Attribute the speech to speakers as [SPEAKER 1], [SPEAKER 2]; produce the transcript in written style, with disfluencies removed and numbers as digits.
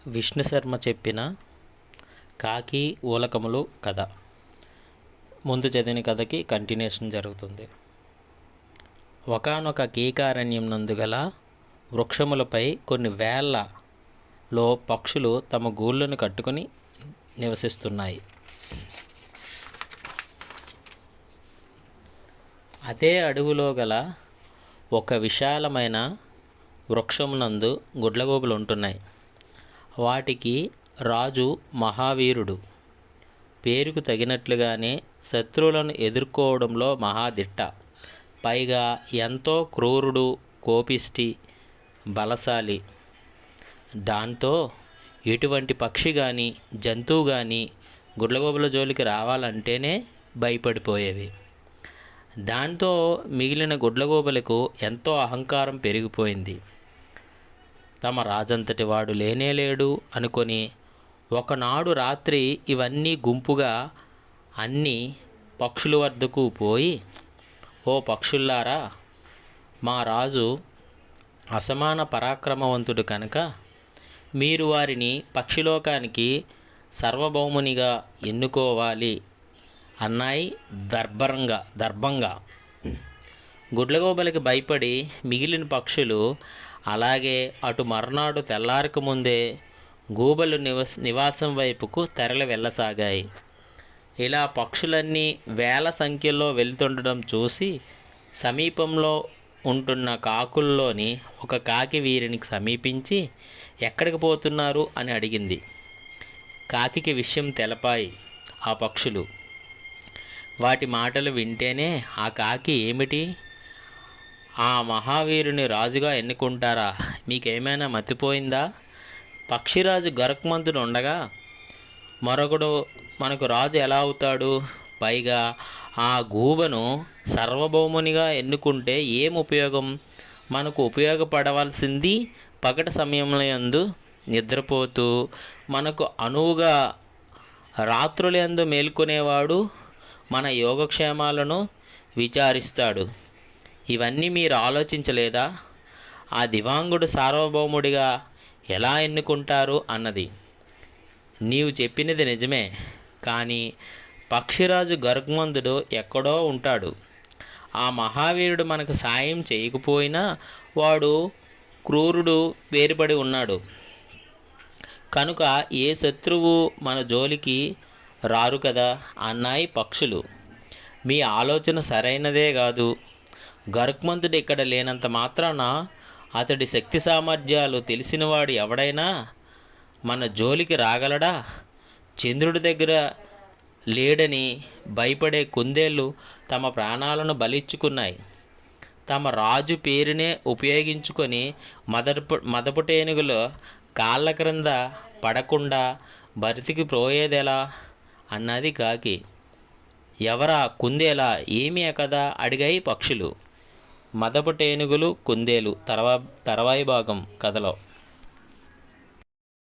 [SPEAKER 1] విష్ణు శర్మ చెప్పిన కాకి ఊలకములు కథ. ముందు చదివిన కథకి కంటిన్యూషన్ జరుగుతుంది. ఒకానొక కీకారణ్యం నందు గల వృక్షములపై కొన్ని వేలలో పక్షులు తమ గూళ్ళను కట్టుకుని నివసిస్తున్నాయి. అదే అడవిలో గల ఒక విశాలమైన వృక్షమునందు గుడ్లగూబలు ఉంటున్నాయి. వాటికి రాజు మహావీరుడు, పేరుకు తగినట్లుగానే శత్రువులను ఎదుర్కోవడంలో మహాదిట్ట, పైగా ఎంతో క్రూరుడు, కోపిష్టి, బలశాలి. దాంతో ఎటువంటి పక్షి కానీ జంతువు కానీ గుడ్లగూబల జోలికి రావాలంటేనే భయపడిపోయేవి. దాంతో మిగిలిన గుడ్లగూబలకు ఎంతో అహంకారం పెరిగిపోయింది. తమ రాజంతటి వాడు లేనేలేడు అనుకొని ఒకనాడు రాత్రి ఇవన్నీ గుంపుగా అన్ని పక్షుల వద్దకు పోయి, ఓ పక్షుల్లారా, మా రాజు అసమాన పరాక్రమవంతుడు కనుక మీరు వారిని పక్షిలోకానికి సార్వభౌమునిగా ఎన్నుకోవాలి అన్నాయి దర్భంగా. గుడ్లగూబలకి భయపడి మిగిలిన పక్షులు అలాగే అటు మర్నాడు తెల్లారక ముందే గూబలు నివాసం వైపుకు తెరలి వెళ్ళసాగాయి. ఇలా పక్షులన్నీ వేల సంఖ్యలో వెళ్తుండడం చూసి సమీపంలో ఉంటున్న కాకుల్లోని ఒక కాకి వీరిని సమీపించి ఎక్కడికి పోతున్నారు అని అడిగింది. కాకికి విషయం తెలపాయి ఆ పక్షులు. వాటి మాటలు వింటేనే ఆ కాకి, ఏమిటి, ఆ మహావీరుని రాజుగా ఎన్నుకుంటారా? మీకేమైనా మతిపోయిందా? పక్షిరాజు గరుత్మంతుడు ఉండగా మరొకడు మనకు రాజు ఎలా అవుతాడు? పైగా ఆ గూబను సార్వభౌమునిగా ఎన్నుకుంటే ఏం ఉపయోగం? మనకు ఉపయోగపడవలసింది పగటి సమయంలో యందు నిద్రపోతూ మనకు అనువుగా రాత్రులందు మేల్కొనేవాడు, మన యోగక్షేమాలను విచారిస్తాడు. ఇవన్నీ మీరు ఆలోచించలేదా? ఆ దివాంగుడు సార్వభౌముడిగా ఎలా ఎన్నుకుంటారు అన్నది. నీవు చెప్పినది నిజమే, కానీ పక్షిరాజు గరుత్మంతుడు ఎక్కడో ఉంటాడు. ఆ మహావీరుడు మనకు సాయం చేయకపోయినా వాడు క్రూరుడు, పేరుపడి ఉన్నాడు కనుక ఏ శత్రువు మన జోలికి రారు కదా అన్నాయి పక్షులు. మీ ఆలోచన సరైనదే కాదు. గరుత్మంతుడు ఇక్కడ లేనంత మాత్రాన అతడి శక్తి సామర్థ్యాలు తెలిసినవాడు ఎవడైనా మన జోలికి రాగలడా? చంద్రుడి దగ్గర లేడని భయపడే కుందేళ్ళు తమ ప్రాణాలను బలిచ్చుకున్నాయి. తమ రాజు పేరునే ఉపయోగించుకొని మదపుటేనుగుల కాళ్ళ క్రింద పడకుండా బ్రతికిపోయేదెలా అన్నది కాకి. ఎవరా కుందేలా, ఏమీ కదా అడిగాయి పక్షులు. మదపుటేనుగులు కుందేలు తర్వాయి భాగం కథలో.